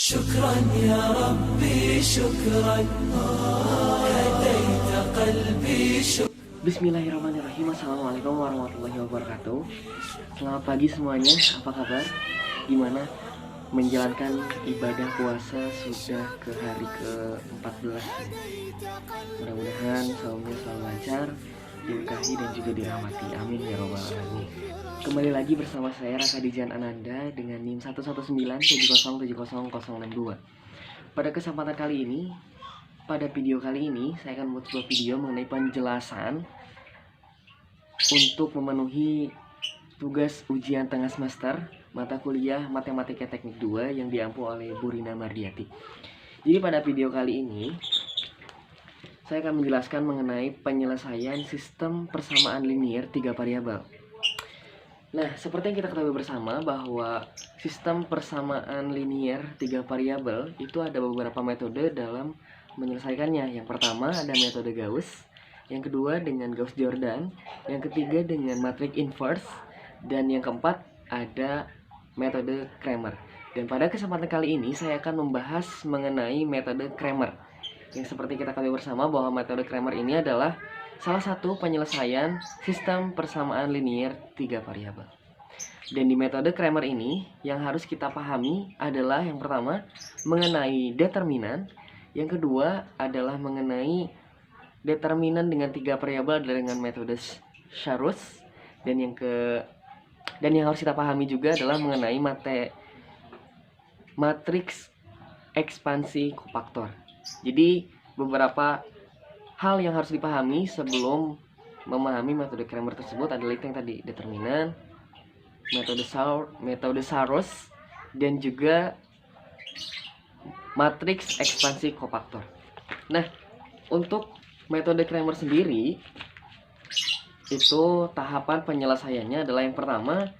شكرا يا ربي شكرا هديت قلبي شكرا. Bismillahirrahmanirrahim. Assalamualaikum warahmatullahi wabarakatuh. Selamat pagi semuanya, apa kabar? Gimana menjalankan ibadah puasa sudah ke hari ke-14? Mudah-mudahan saumnya selalu lancar, diberkahi dan juga dirahmati. Amin ya robbal alamin. Kembali lagi bersama saya Raka Dijan Ananda dengan NIM 11970700062. Pada kesempatan kali ini, pada video kali ini saya akan membuat sebuah video mengenai penjelasan untuk memenuhi tugas ujian tengah semester mata kuliah Matematika Teknik 2 yang diampu oleh Bu Rina Mardiati. Jadi pada video kali ini saya akan menjelaskan mengenai penyelesaian sistem persamaan linear 3 variabel. Nah, seperti yang kita ketahui bersama bahwa sistem persamaan linear 3 variabel itu ada beberapa metode dalam menyelesaikannya. Yang pertama ada metode Gauss, yang kedua dengan Gauss-Jordan, yang ketiga dengan matriks inverse, dan yang keempat ada metode Cramer. Dan pada kesempatan kali ini saya akan membahas mengenai metode Cramer. Yang seperti kita ketahui bersama bahwa metode Cramer ini adalah salah satu penyelesaian sistem persamaan linear 3 variabel. Dan di metode Cramer ini yang harus kita pahami adalah yang pertama mengenai determinan, yang kedua adalah mengenai determinan dengan 3 variabel dengan metode Sharus, dan yang harus kita pahami juga adalah mengenai matriks ekspansi kofaktor. Jadi beberapa hal yang harus dipahami sebelum memahami metode Cramer tersebut adalah itu yang tadi, determinan, metode Sharus, dan juga matriks ekspansi kofaktor. Nah, untuk metode Cramer sendiri itu tahapan penyelesaiannya adalah yang pertama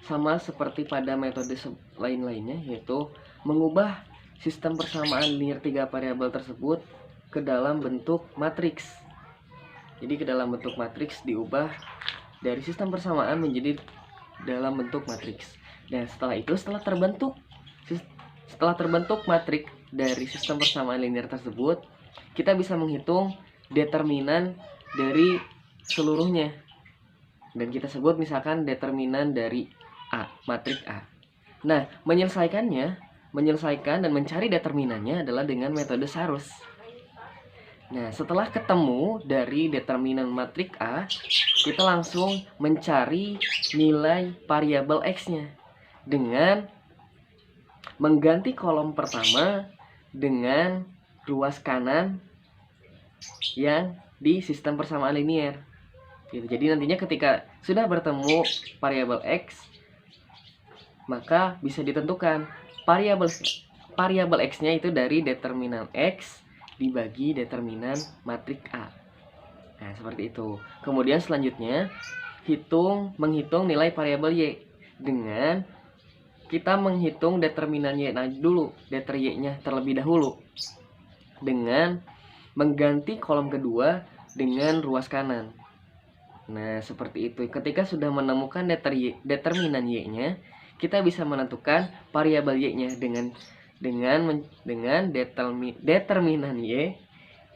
sama seperti pada metode lain-lainnya, yaitu mengubah sistem persamaan linear 3 variabel tersebut ke dalam bentuk matriks. Jadi ke dalam bentuk matriks diubah dari sistem persamaan menjadi dalam bentuk matriks. Dan setelah itu setelah terbentuk matriks dari sistem persamaan linear tersebut, kita bisa menghitung determinan dari seluruhnya. Dan kita sebut misalkan determinan dari A, matriks A. Nah, menyelesaikan dan mencari determinannya adalah dengan metode Sharus. Nah, setelah ketemu dari determinan matriks A, kita langsung mencari nilai variabel X-nya dengan mengganti kolom pertama dengan ruas kanan yang di sistem persamaan linear. Gitu. Jadi nantinya ketika sudah bertemu variabel X, maka bisa ditentukan variabel X-nya itu dari determinan X dibagi determinan matriks A. Nah, seperti itu. Kemudian selanjutnya menghitung nilai variabel Y dengan kita menghitung determinan Y dulu, deter Y-nya terlebih dahulu dengan mengganti kolom kedua dengan ruas kanan. Nah, seperti itu. Ketika sudah menemukan determinan Y-nya, kita bisa menentukan variabel Y-nya dengan determinan Y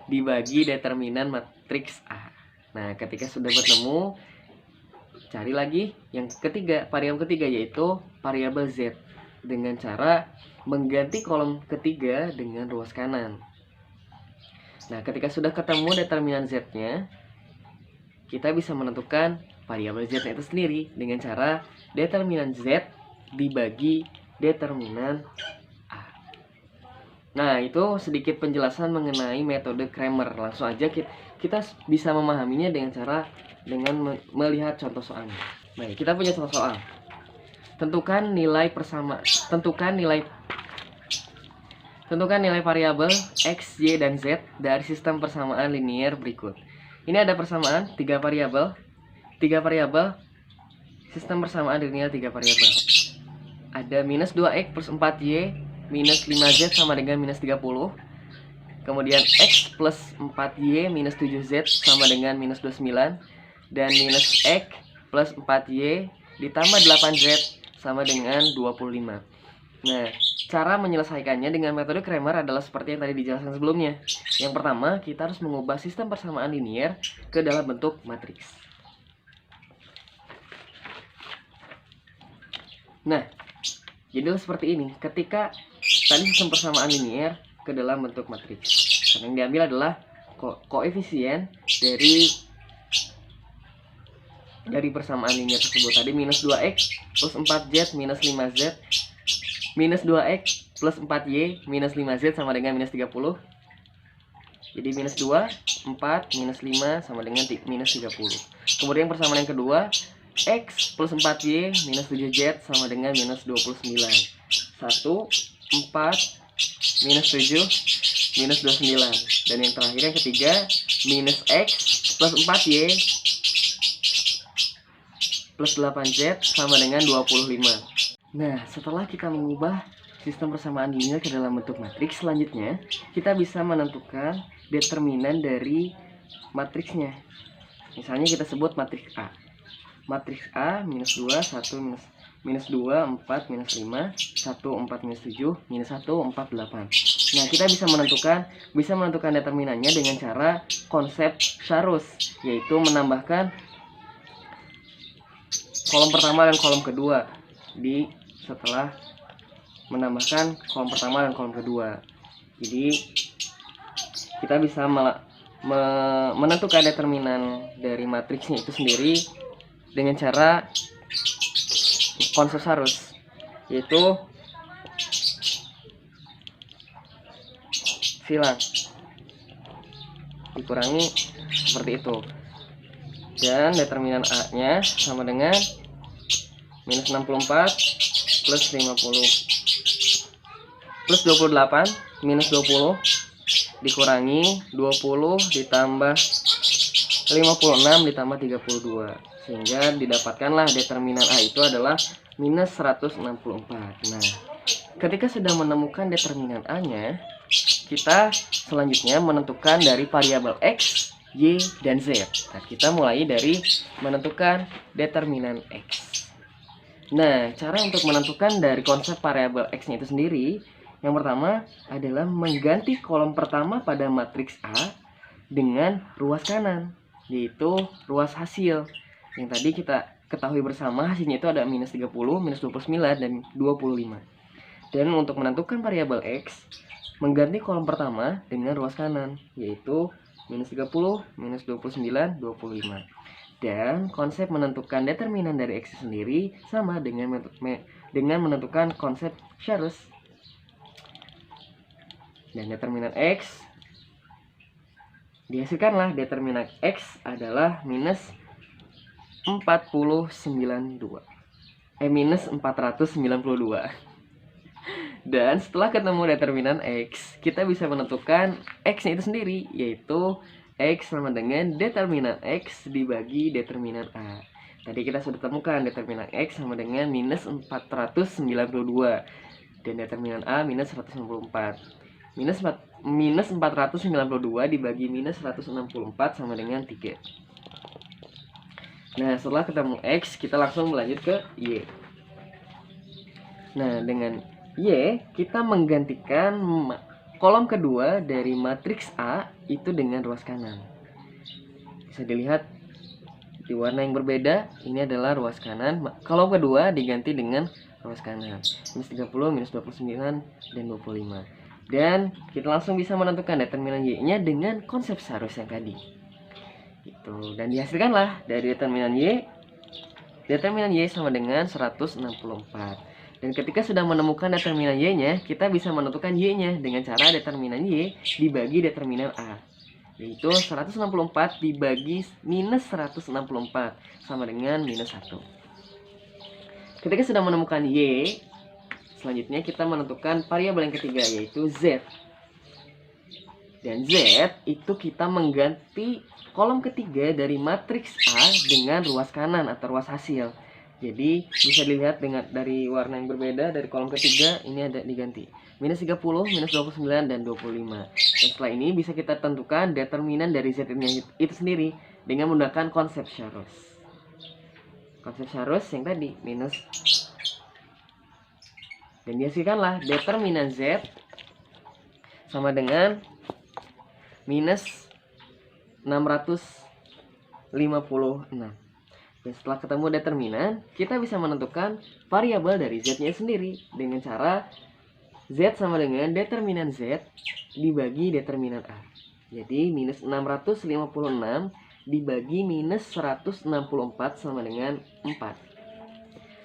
dibagi determinan matriks A. Nah, ketika sudah bertemu, cari lagi yang ketiga, variabel ketiga, yaitu variabel Z dengan cara mengganti kolom ketiga dengan ruas kanan. Nah, ketika sudah ketemu determinan Z-nya, kita bisa menentukan variabel Z itu sendiri dengan cara determinan Z dibagi determinan A. Nah, itu sedikit penjelasan mengenai metode Cramer. Langsung aja kita bisa memahaminya dengan melihat contoh soalnya. Baik, kita punya contoh soal. Tentukan nilai variabel X, Y, dan Z dari sistem persamaan linear berikut. Ini ada persamaan 3 variabel sistem persamaan linear 3 variabel. Ada minus 2X plus 4Y minus 5Z sama dengan minus 30. Kemudian X plus 4Y minus 7Z sama dengan minus 29. Dan minus X plus 4Y ditambah 8Z sama dengan 25. Nah, Cara menyelesaikannya dengan metode Cramer adalah seperti yang tadi dijelaskan sebelumnya. Yang pertama, kita harus mengubah sistem persamaan linier ke dalam bentuk matriks. Nah, jadilah seperti ini. Ketika tadi sistem persamaan linier ke dalam bentuk matriks, yang diambil adalah koefisien dari persamaan linier tersebut. Tadi minus 2x plus 4z minus 5z minus 2x plus 4y minus 5z sama dengan minus 30. Jadi minus 2, 4, minus 5 sama dengan minus 30. Kemudian persamaan yang kedua, x plus 4y minus 7z sama dengan minus 29. 1, 4, minus 7, minus 29. Dan yang terakhir yang ketiga, minus x plus 4y plus 8z sama dengan 25. Nah, setelah kita mengubah sistem persamaan linier ke dalam bentuk matriks, selanjutnya kita bisa menentukan determinan dari matriksnya. Misalnya kita sebut matriks A. Matriks A minus 2, 1, minus 2, 4, minus 5, 1, 4, minus 7, minus 1, 4, 8. Nah, kita bisa menentukan determinannya dengan cara konsep Sharus, yaitu menambahkan kolom pertama dan kolom kedua setelah menambahkan kolom pertama dan kolom kedua. Jadi kita bisa menentukan determinan dari matriksnya itu sendiri dengan cara konsep Sharus, yaitu silang dikurangi seperti itu, dan determinan A nya sama dengan minus 64 plus 50 plus 28 minus 20 dikurangi 20 ditambah 56 ditambah 32, sehingga didapatkanlah determinan A itu adalah minus 164. Nah, ketika sudah menemukan determinan A nya, kita selanjutnya menentukan dari variabel X, Y, dan Z. Nah, kita mulai dari menentukan determinan X. Nah, cara untuk menentukan dari konsep variabel X-nya itu sendiri, yang pertama adalah mengganti kolom pertama pada matriks A dengan ruas kanan, yaitu ruas hasil. Yang tadi kita ketahui bersama hasilnya itu ada minus 30, minus 29, dan 25. Dan untuk menentukan variabel X, mengganti kolom pertama dengan ruas kanan, yaitu minus 30, minus 29, 25. Dan konsep menentukan determinan dari X sendiri sama dengan menentukan konsep Sharus. Dan determinan X dihasilkanlah determinan X adalah minus 492. Minus 492. Dan setelah ketemu determinan X, kita bisa menentukan X-nya itu sendiri, yaitu X sama dengan determinan X dibagi determinan A. Tadi kita sudah temukan determinan X sama dengan minus 492. Dan determinan A minus 164. Minus 492 dibagi minus 164 sama dengan 3. Nah, setelah ketemu X, kita langsung berlanjut ke Y. Nah, dengan Y, kita menggantikan kolom kedua dari matriks A itu dengan ruas kanan. Bisa dilihat di warna yang berbeda, ini adalah ruas kanan. Kolom kedua diganti dengan ruas kanan. Minus 30, minus 29, dan 25. Dan kita langsung bisa menentukan determinan Y-nya dengan konsep Sharus yang tadi. Itu. Dan dihasilkanlah dari determinan Y sama dengan 164. Dan ketika sudah menemukan determinan Y-nya, kita bisa menentukan Y-nya dengan cara determinan Y dibagi determinan A, yaitu 164 dibagi minus 164 sama dengan minus 1. Ketika sudah menemukan Y, selanjutnya kita menentukan variabel yang ketiga, yaitu Z. Dan Z itu kita mengganti kolom ketiga dari matriks A dengan ruas kanan atau ruas hasil. Jadi bisa dilihat dari warna yang berbeda, dari kolom ketiga ini ada diganti minus 30, minus 29, dan 25. Dan setelah ini bisa kita tentukan determinan dari Z-nya itu sendiri dengan menggunakan konsep Sharus. Konsep Sharus yang tadi minus Dan dihasilkanlah determinan Z sama dengan minus 656. Dan setelah ketemu determinan, kita bisa menentukan variabel dari Z-nya sendiri dengan cara Z sama dengan determinan Z dibagi determinan A. Jadi minus 656 dibagi minus 164 sama dengan 4.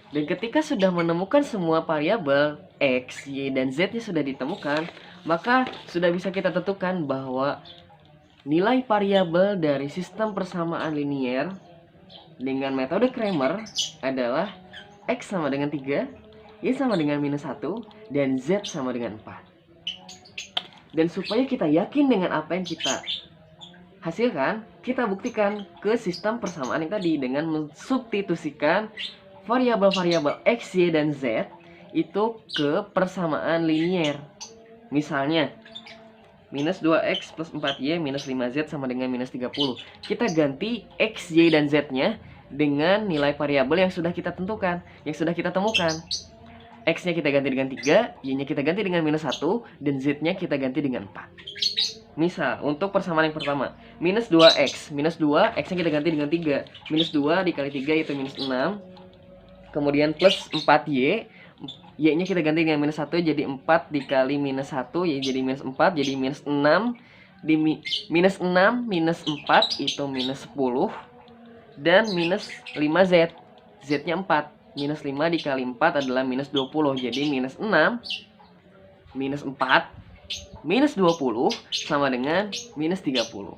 Dan ketika sudah menemukan semua variabel X, Y, dan Z-nya sudah ditemukan, maka sudah bisa kita tentukan bahwa nilai variabel dari sistem persamaan linier dengan metode Cramer adalah X sama dengan 3, Y sama dengan minus 1, dan Z sama dengan 4. Dan supaya kita yakin dengan apa yang kita hasilkan, kita buktikan ke sistem persamaan yang tadi dengan mensubstitusikan variabel-variabel X, Y, dan Z itu ke persamaan linier. Misalnya, minus 2X plus 4Y minus 5Z sama dengan minus 30. Kita ganti X, Y, dan Z-nya dengan nilai variabel yang sudah kita tentukan, yang sudah kita temukan. X-nya kita ganti dengan 3, Y-nya kita ganti dengan minus 1, dan Z-nya kita ganti dengan 4. Misal, untuk persamaan yang pertama, minus 2X. Minus 2, X-nya kita ganti dengan 3. Minus 2 dikali 3 itu minus 6. Kemudian plus 4Y. Y-nya kita ganti dengan minus 1, jadi 4 dikali minus 1, Y jadi minus 4, jadi minus 6. Minus 6 minus 4 itu minus 10. Dan minus 5Z. Z-nya 4. Minus 5 dikali 4 adalah minus 20. Jadi minus 6 minus 4 minus 20 sama dengan minus 30.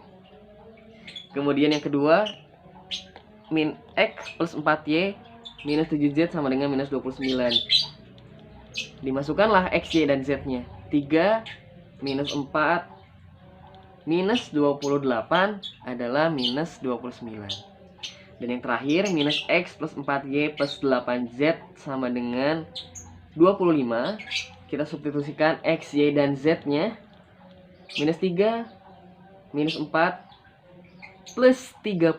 Kemudian yang kedua, min X plus 4Y minus 7Z sama dengan minus 29. Dimasukkanlah X, Y, dan Z-nya. 3 minus 4 minus 28 adalah minus 29. Dan yang terakhir, minus X plus 4Y plus 8Z sama dengan 25. Kita substitusikan X, Y, dan Z-nya. Minus 3 minus 4 plus 32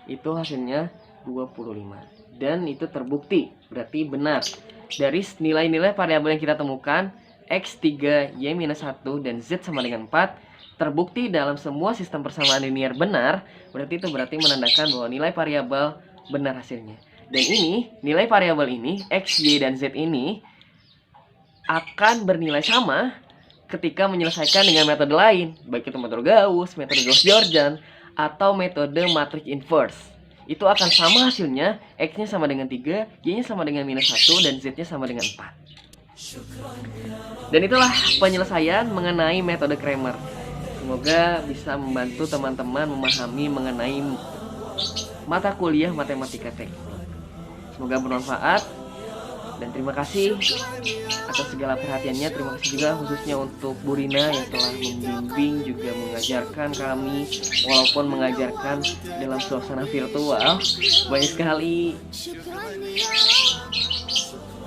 itu hasilnya 25. Dan itu terbukti, berarti benar. Dari nilai-nilai variabel yang kita temukan, X, 3, Y minus 1, dan Z sama dengan 4, terbukti dalam semua sistem persamaan linier benar. Berarti menandakan bahwa nilai variabel benar hasilnya. Dan ini, nilai variabel ini, X, Y, dan Z ini akan bernilai sama ketika menyelesaikan dengan metode lain, baik itu metode Gauss, metode Gauss-Jordan, atau metode matrix inverse. Itu akan sama hasilnya, X-nya sama dengan 3, Y-nya sama dengan minus 1, dan Z-nya sama dengan 4. Dan itulah penyelesaian mengenai metode Cramer. Semoga bisa membantu teman-teman memahami mengenai mata kuliah matematika teknik. Semoga bermanfaat. Dan terima kasih atas segala perhatiannya. Terima kasih juga khususnya untuk Bu Rina yang telah membimbing juga mengajarkan kami, walaupun mengajarkan dalam suasana virtual. Banyak sekali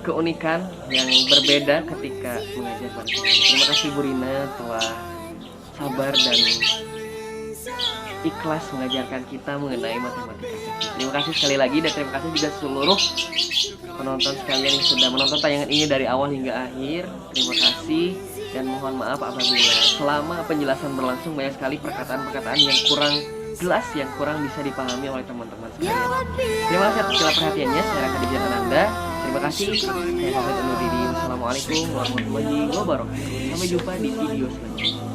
keunikan yang berbeda ketika mengajar pada sini. Terima kasih Bu Rina telah sabar dan ikhlas mengajarkan kita mengenai matematika. Terima kasih sekali lagi, dan terima kasih juga seluruh penonton sekalian yang sudah menonton tayangan ini dari awal hingga akhir. Terima kasih, dan mohon maaf apabila selama penjelasan berlangsung banyak sekali perkataan-perkataan yang kurang jelas, yang kurang bisa dipahami oleh teman-teman sekalian. Terima kasih atas segala perhatiannya. Saya Raka Dijatan Anda. Terima kasih. Saya pamit undur diri. Wassalamualaikum warahmatullahi wabarakatuh. Sampai jumpa di video selanjutnya.